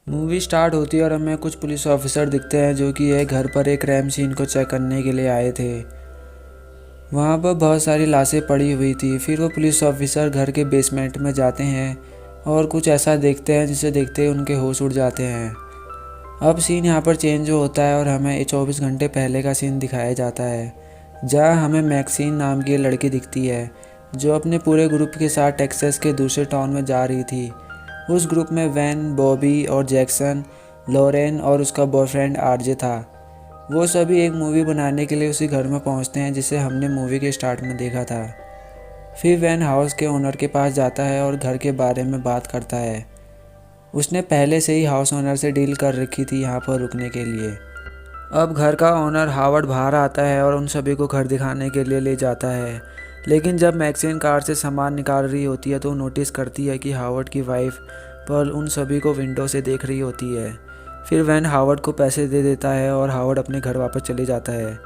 Movie start होती है और हमें कुछ पुलिस ऑफिसर दिखते हैं जो कि एक घर पर एक क्राइम सीन को चेक करने के लिए आए थे। वहाँ पर बहुत सारी लाशें पड़ी हुई थी। फिर वो पुलिस ऑफिसर घर के बेसमेंट में जाते हैं और कुछ ऐसा देखते हैं जिसे देखते ही उनके होश उड़ जाते हैं। अब सीन यहाँ पर चेंज होता है और हमें 24 घंटे पहले का सीन दिखाया जाता है, जहाँ हमें मैक्सिन नाम की लड़की दिखती है जो अपने पूरे ग्रुप के साथ टेक्सास के दूसरे टाउन में जा रही थी। उस ग्रुप में वैन, बॉबी और जैक्सन, लॉरेन और उसका बॉयफ्रेंड आरजे था। वो सभी एक मूवी बनाने के लिए उसी घर में पहुंचते हैं जिसे हमने मूवी के स्टार्ट में देखा था। फिर वैन हाउस के ओनर के पास जाता है और घर के बारे में बात करता है। उसने पहले से ही हाउस ओनर से डील कर रखी थी यहाँ पर रुकने के लिए। अब घर का ओनर हावर्ड बाहर आता है और उन सभी को घर दिखाने के लिए ले जाता है। लेकिन जब मैक्सिन कार से सामान निकाल रही होती है तो नोटिस करती है कि हावर्ड की वाइफ पर्ल उन सभी को विंडो से देख रही होती है। फिर वैन हावर्ड को पैसे दे देता है और हावर्ड अपने घर वापस चले जाता है।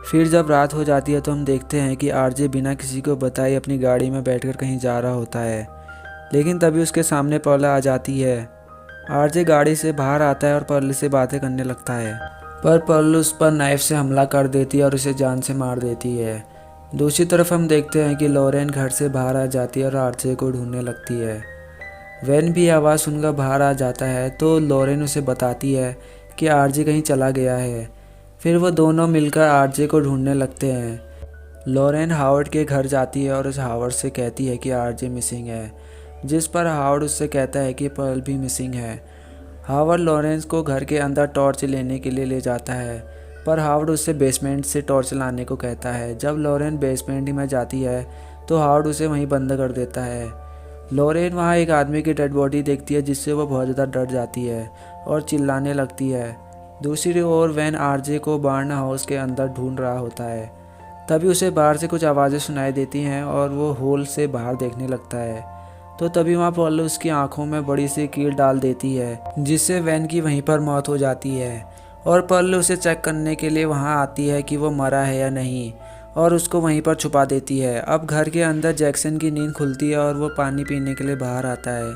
फिर जब रात हो जाती है तो हम देखते हैं कि आरजे बिना किसी को बताए अपनी गाड़ी में बैठकर कहीं जा रहा होता है। लेकिन तभी उसके सामने पर्ल आ जाती है। आरजे गाड़ी से बाहर आता है और पर्ल से बातें करने लगता है, पर पर्ल उस पर नाइफ से हमला कर देती है और उसे जान से मार देती है। दूसरी तरफ हम देखते हैं कि लॉरेन घर से बाहर आ जाती है और आरजे को ढूंढने लगती है। वैन भी आवाज़ सुनकर बाहर आ जाता है तो लॉरेन उसे बताती है कि आरजे कहीं चला गया है। फिर वो दोनों मिलकर आरजे को ढूंढने लगते हैं। लॉरेन हावर्ड के घर जाती है और उस हावर्ड से कहती है कि आरजे मिसिंग है, जिस पर हावर्ड उससे कहता है कि पर्ल भी मिसिंग है। हावर्ड लॉरेंस को घर के अंदर टॉर्च लेने के लिए ले जाता है, पर हावर्ड उससे बेसमेंट से टॉर्च लाने को कहता है। जब लॉरेन बेसमेंट में जाती है तो हावर्ड उसे वहीं बंद कर देता है। लॉरेन वहाँ एक आदमी की डेड बॉडी देखती है जिससे वो बहुत ज़्यादा डर जाती है और चिल्लाने लगती है। दूसरी ओर वैन आरजे को बार्न हाउस के अंदर ढूंढ रहा होता है। तभी उसे बाहर से कुछ आवाज़ें सुनाई देती हैं और वो होल से बाहर देखने लगता है। तो तभी वहाँ पर्ल उसकी आंखों में बड़ी सी कील डाल देती है, जिससे वैन की वहीं पर मौत हो जाती है। और पर्ल उसे चेक करने के लिए वहाँ आती है कि वो मरा है या नहीं, और उसको वहीं पर छुपा देती है। अब घर के अंदर जैक्सन की नींद खुलती है और वो पानी पीने के लिए बाहर आता है।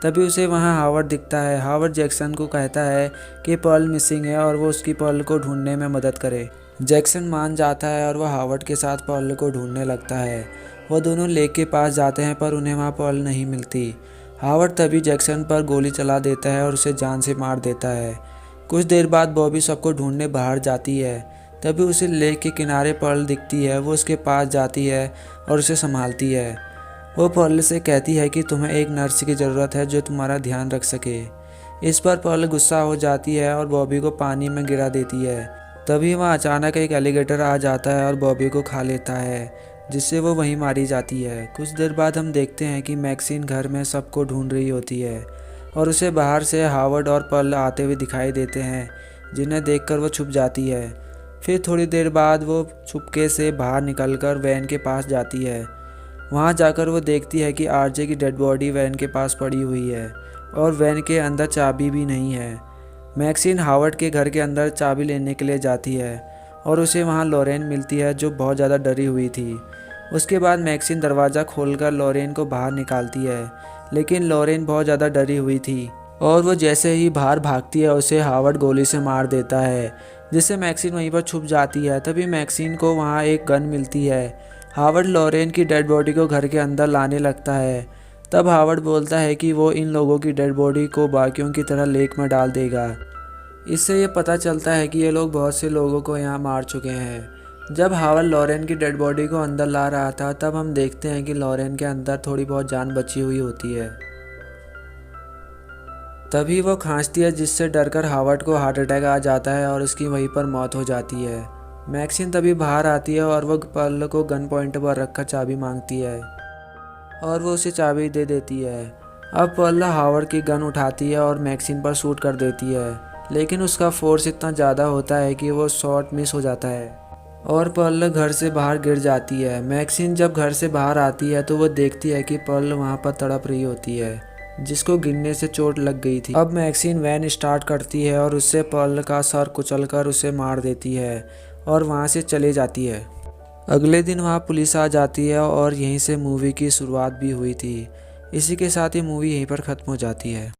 तभी उसे वहाँ हावर्ड दिखता है। हावर्ड जैक्सन को कहता है कि पर्ल मिसिंग है और वो उसकी पर्ल को ढूंढने में मदद करे। जैक्सन मान जाता है और वह हावर्ड के साथ पर्ल को ढूंढने लगता है। वो दोनों लेक के पास जाते हैं पर उन्हें वहाँ पर्ल नहीं मिलती। हावर्ड तभी जैक्सन पर गोली चला देता है और उसे जान से मार देता है। कुछ देर बाद बॉबी सबको ढूंढने बाहर जाती है। तभी उसे लेक के किनारे पर्ल दिखती है। वो उसके पास जाती है और उसे संभालती है। वो पर्ल से कहती है कि तुम्हें एक नर्स की ज़रूरत है जो तुम्हारा ध्यान रख सके। इस पर पर्ल गुस्सा हो जाती है और बॉबी को पानी में गिरा देती है। तभी वहाँ अचानक एक एलिगेटर आ जाता है और बॉबी को खा लेता है, जिससे वो वहीं मारी जाती है। कुछ देर बाद हम देखते हैं कि मैक्सिन घर में सबको ढूंढ रही होती है और उसे बाहर से हावर्ड और पर्ल आते हुए दिखाई देते हैं, जिन्हें देखकर वो छुप जाती है। फिर थोड़ी देर बाद वो छुपके से बाहर निकलकर वैन के पास जाती है। वहाँ जाकर वो देखती है कि आरजे की डेड बॉडी वैन के पास पड़ी हुई है और वैन के अंदर चाबी भी नहीं है। मैक्सिन हावर्ड के घर के अंदर चाबी लेने के लिए जाती है और उसे वहाँ लॉरेन मिलती है जो बहुत ज़्यादा डरी हुई थी। उसके बाद मैक्सिन दरवाज़ा खोलकर लॉरेन को बाहर निकालती है, लेकिन लॉरेन बहुत ज़्यादा डरी हुई थी और वो जैसे ही बाहर भागती है उसे हावर्ड गोली से मार देता है, जिससे मैक्सिन वहीं पर छुप जाती है। तभी मैक्सिन को वहाँ एक गन मिलती है। हावर्ड लॉरेन की डेड बॉडी को घर के अंदर लाने लगता है। तब हावर्ड बोलता है कि वो इन लोगों की डेड बॉडी को बाकियों की तरह लेक में डाल देगा। इससे ये पता चलता है कि ये लोग बहुत से लोगों को यहाँ मार चुके हैं। जब हावर्ड लॉरेन की डेड बॉडी को अंदर ला रहा था तब हम देखते हैं कि लॉरेन के अंदर थोड़ी बहुत जान बची हुई होती है। तभी वो खांसती है, जिससे डरकर हावर्ड को हार्ट अटैक आ जाता है और उसकी वहीं पर मौत हो जाती है। मैक्सिन तभी बाहर आती है और वो पर्ल को गन पॉइंट पर रखकर चाबी मांगती है और वो उसे चाबी दे देती है। अब पर्ल हावर्ड की गन उठाती है और मैक्सिन पर शूट कर देती है, लेकिन उसका फोर्स इतना ज़्यादा होता है कि वो शॉट मिस हो जाता है और पर्ल घर से बाहर गिर जाती है। मैक्सिन जब घर से बाहर आती है तो वो देखती है कि पर्ल वहाँ पर तड़प रही होती है, जिसको गिरने से चोट लग गई थी। अब मैक्सिन वैन स्टार्ट करती है और उससे पर्ल का सर कुचलकर उसे मार देती है और वहाँ से चले जाती है। अगले दिन वहाँ पुलिस आ जाती है और यहीं से मूवी की शुरुआत भी हुई थी। इसी के साथ ही मूवी यहीं पर ख़त्म हो जाती है।